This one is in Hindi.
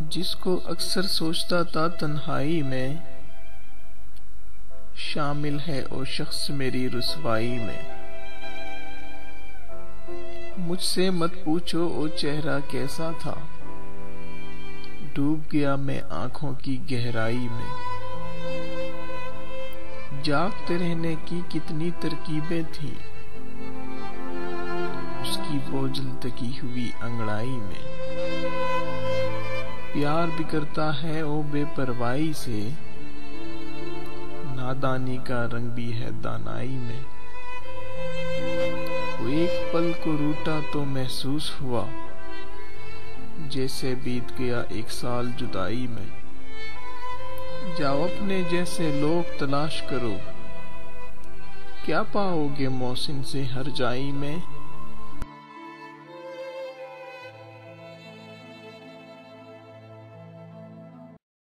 जिसको अक्सर सोचता था तन्हाई में, शामिल है वो शख्स मेरी रुसवाई में। मुझसे मत पूछो वो चेहरा कैसा था, डूब गया मैं आंखों की गहराई में। जागते रहने की कितनी तरकीबें थी, उसकी बोझल तकी हुई अंगड़ाई में। प्यार बिखरता है वो बेपरवाही से, नादानी का रंग भी है दानाई में। वो एक पल को रूठा तो महसूस हुआ, जैसे बीत गया 1 साल जुदाई में। जाओ अपने जैसे लोग तलाश करो, क्या पाओगे मौसिन से हर जाई में।